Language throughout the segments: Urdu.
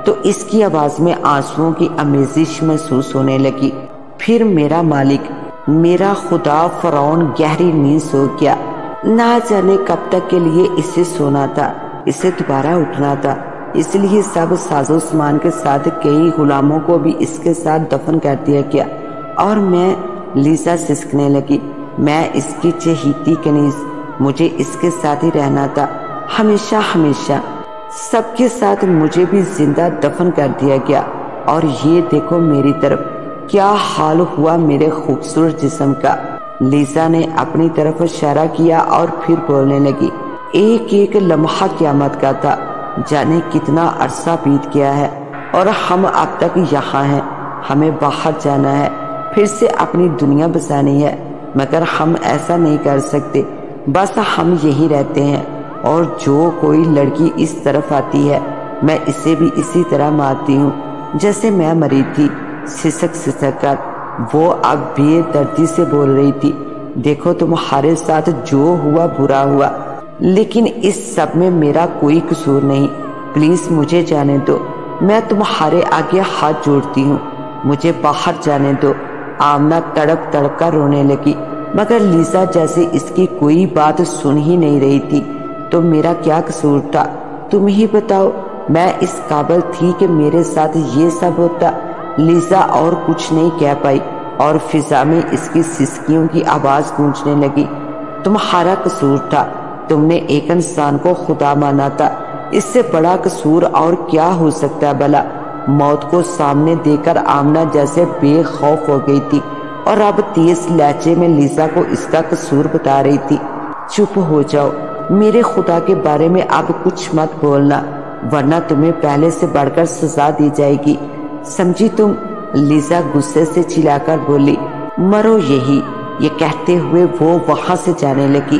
تو اس کی آواز میں آنسوؤں کی آمیزش محسوس ہونے لگی۔ پھر میرا مالک، میرا خدا فرعون گہری نیند سو گیا۔ نہ جانے کب تک کے لیے اسے سونا تھا، اسے دوبارہ اٹھنا تھا، اس لیے سب ساز و سامان کے ساتھ کئی غلاموں کو بھی اس کے ساتھ دفن کر دیا گیا۔ اور میں، لیزا سسکنے لگی، میں اس کی چہیتی کنیز، مجھے اس کے ساتھ ہی رہنا تھا، ہمیشہ ہمیشہ۔ سب کے ساتھ مجھے بھی زندہ دفن کر دیا گیا۔ اور یہ دیکھو میری طرف، کیا حال ہوا میرے خوبصورت جسم کا۔ لیزا نے اپنی طرف اشارہ کیا اور پھر بولنے لگی، ایک ایک لمحہ قیامت کا تھا، جانے کتنا عرصہ بیت گیا ہے اور ہم اب تک یہاں ہیں۔ ہمیں باہر جانا ہے، پھر سے اپنی دنیا بسانی ہے، مگر ہم ایسا نہیں کر سکتے، بس ہم یہی رہتے ہیں۔ اور جو کوئی لڑکی اس طرف آتی ہے میں اسے بھی اسی طرح مارتی ہوں جیسے میں مری تھی۔ سسک سسک کر وہ اب بے دردی سے بول رہی تھی، دیکھو تمہارے ساتھ جو ہوا برا ہوا، لیکن اس سب میں میرا کوئی قصور نہیں، پلیز مجھے جانے دو، میں تمہارے آگے ہاتھ جوڑتی ہوں، مجھے باہر جانے دو۔ آمنہ تڑپ تڑپ کر رونے لگی، مگر لیزا جیسے اس کی کوئی بات سن ہی نہیں رہی تھی۔ تو میرا کیا قصور تھا، تم ہی بتاؤ، میں اس قابل تھی کہ میرے ساتھ یہ سب ہوتا؟ لیزا اور کچھ نہیں کہہ پائی اور فضا میں اس کی سسکیوں کی آواز گونجنے لگی۔ تمہارا قصور تھا، تم نے ایک انسان کو خدا مانا تھا، اس سے بڑا قصور اور کیا ہو سکتا ہے بھلا؟ موت کو سامنے دے کر آمنہ جیسے بے خوف ہو گئی تھی اور اب تیز لہجے میں لیزا کو اس کا قصور بتا رہی تھی۔ چپ ہو جاؤ، میرے خدا کے بارے میں اب کچھ مت بولنا، ورنہ تمہیں پہلے سے بڑھ کر سزا دی جائے گی، سمجھی تم؟ لیزا غصے سے چلا کر بولی، مرو یہی۔ یہ کہتے ہوئے وہ وہاں سے جانے لگی۔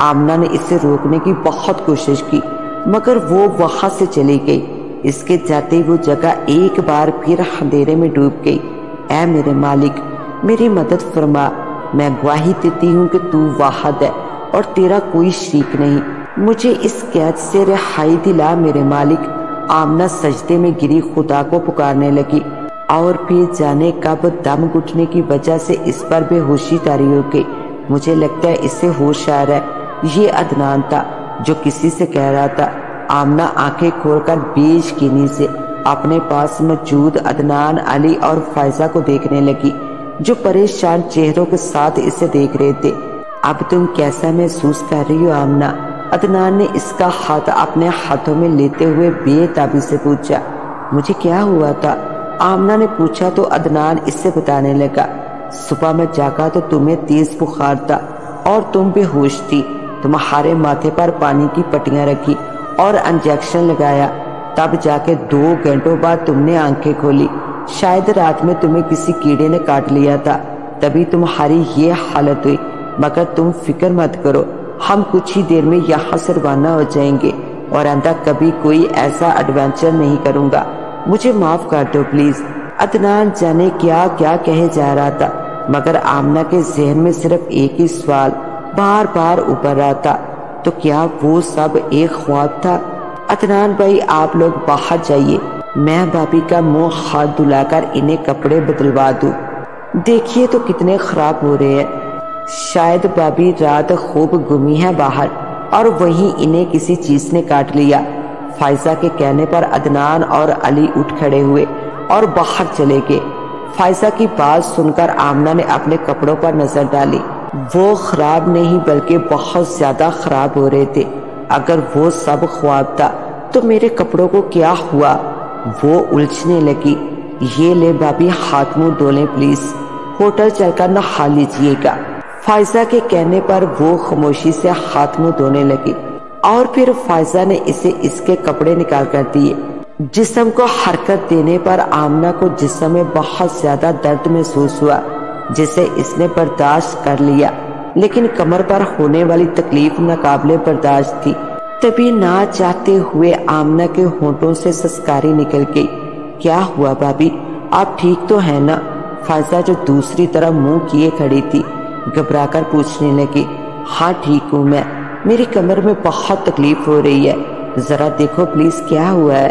آمنہ نے اسے روکنے کی بہت کوشش کی مگر وہ وہاں سے چلی گئی۔ اس کے جاتے وہ جگہ ایک بار پھر اندھیرے میں ڈوب گئی۔ اے میرے مالک، میری مدد فرما، میں گواہی دیتی ہوں کہ تو واحد ہے اور تیرا کوئی شریک نہیں، مجھے اس قید سے رہائی دلا میرے مالک۔ آمنہ سجدے میں گری خدا کو پکارنے لگی اور پھر جانے کب دم گھٹنے کی وجہ سے اس پر بے ہوشی طاری ہو گئی۔ مجھے لگتا ہے اسے ہوش آ رہا ہے، یہ عدنان تھا جو کسی سے کہہ رہا تھا۔ آمنہ آنکھیں کھول کر بے یقینی سے اپنے پاس موجود عدنان، علی اور فائزہ کو دیکھنے لگی جو پریشان چہروں کے ساتھ اسے دیکھ رہے تھے۔ اب تم کیسا محسوس کر رہی ہو آمنہ؟ عدنان نے اس کا ہاتھ اپنے ہاتھوں میں لیتے ہوئے بے تابی سے پوچھا۔ مجھے کیا ہوا تھا؟ آمنہ نے پوچھا تو عدنان اس سے بتانے لگا، صبح میں جاگا تو تمہیں تیز بخار تھا اور تم بے ہوش تھی، تمہارے ماتھے پر پانی کی پٹیاں رکھی اور انجیکشن لگایا، تب جا کے 2 گھنٹوں بعد تم نے آنکھیں کھولی، شاید رات میں تمہیں کسی کیڑے نے کاٹ لیا تھا، تبھی تمہاری یہ حالت ہوئی، مگر تم فکر مت کرو، ہم کچھ ہی دیر میں یہاں سے روانہ ہو جائیں گے اور آئندہ کبھی کوئی ایسا ایڈونچر نہیں کروں گا، مجھے معاف کر دو پلیز۔ عدنان جانے کیا کیا کہے جا رہا تھا مگر آمنہ کے ذہن میں صرف ایک ہی سوال بار بار ابھر رہا تھا، تو کیا وہ سب ایک خواب تھا؟ عدنان بھائی آپ لوگ باہر جائیے، میں بھابھی کا منہ ہاتھ دھلا کر انہیں کپڑے بدلوا دوں، دیکھیے تو کتنے خراب ہو رہے ہیں، شاید بھابھی رات خوب گھومی ہے باہر اور وہیں انہیں کسی چیز نے کاٹ لیا۔ فائزہ کے کہنے پر عدنان اور علی اٹھ کھڑے ہوئے اور باہر چلے گئے۔ فائزہ کی بات سن کر آمنہ نے اپنے کپڑوں پر نظر ڈالی، وہ خراب نہیں بلکہ بہت زیادہ خراب ہو رہے تھے۔ اگر وہ سب خواب تھا تو میرے کپڑوں کو کیا ہوا؟ وہ الجھنے لگی۔ یہ لے بھابھی ہاتھ منہ دھو لیں پلیز، ہوٹل چل کر نہا لیجیے گا۔ فائزہ کے کہنے پر وہ خاموشی سے ہاتھ منہ دھونے لگی اور پھر فائزہ نے اسے اس کے کپڑے نکال کر دیے۔ جسم کو حرکت دینے پر آمنہ کو جسم میں بہت زیادہ درد محسوس ہوا جسے اس نے برداشت کر لیا، لیکن کمر پر ہونے والی تکلیف ناقابل برداشت تھی۔ تبھی نہ چاہتے ہوئے آمنہ کے ہونٹوں سے سسکاری نکل گئی۔ کیا ہوا بھابھی، آپ ٹھیک تو ہیں نا؟ فائزہ جو دوسری طرف منہ کیے کھڑی تھی گھبرا کر پوچھنے لگی۔ ہاں ٹھیک ہوں میں، میری کمر میں بہت تکلیف ہو رہی ہے، ذرا دیکھو پلیز کیا ہوا ہے۔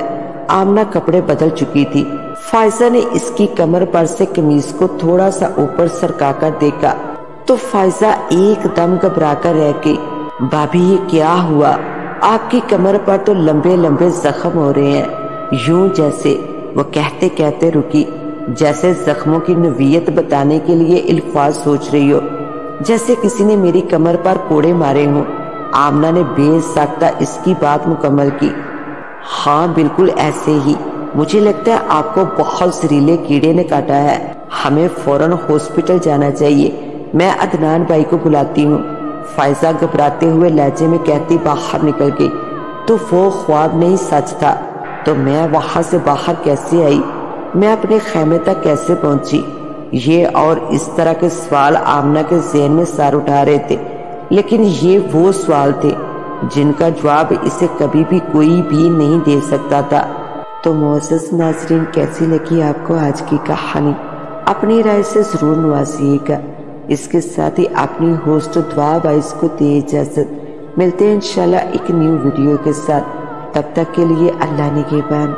آمنہ کپڑے بدل چکی تھی۔ فائزہ نے اس کی کمر پر سے قمیص کو تھوڑا سا اوپر سرکا کر دیکھا تو فائزہ ایک دم گھبرا کر رہ گئی۔ بھابھی یہ کیا ہوا؟ آپ کی کمر پر تو لمبے لمبے زخم ہو رہے ہیں۔ یوں جیسے وہ کہتے کہتے رکی، جیسے زخموں کی نوعیت بتانے کے لیے الفاظ سوچ رہی ہو، جیسے کسی نے میری کمر پر کوڑے مارے ہوں۔ آمنہ نے بے ساختہ اس کی بات مکمل کی۔ ہاں بالکل ایسے ہی، مجھے لگتا ہے آپ کو بہت زہریلے کیڑے نے کاٹا ہے، ہمیں فوراً ہاسپٹل جانا چاہیے، میں عدنان بھائی کو بلاتی ہوں۔ فائزہ گھبراتے ہوئے لہجے میں کہتی باہر نکل گئی۔ تو وہ خواب نہیں سچ تھا، تو میں وہاں سے باہر کیسے آئی؟ میں اپنے خیمے تک کیسے پہنچی؟ یہ اور اس طرح کے سوال آمنہ کے ذہن میں سر اٹھا رہے تھے، لیکن یہ وہ سوال تھے جن کا جواب اسے کبھی بھی کوئی بھی نہیں دے سکتا تھا۔ تو معزز ناظرین، کیسی لگی آپ کو آج کی کہانی؟ اپنی رائے سے ضرور نوازیے گا۔ اس کے ساتھ ہی اپنی ہوسٹ دعا وائس کو دے اجازت، ملتے ہیں انشاءاللہ ایک نیو ویڈیو کے ساتھ۔ تب تک کے لیے اللہ نگہبان۔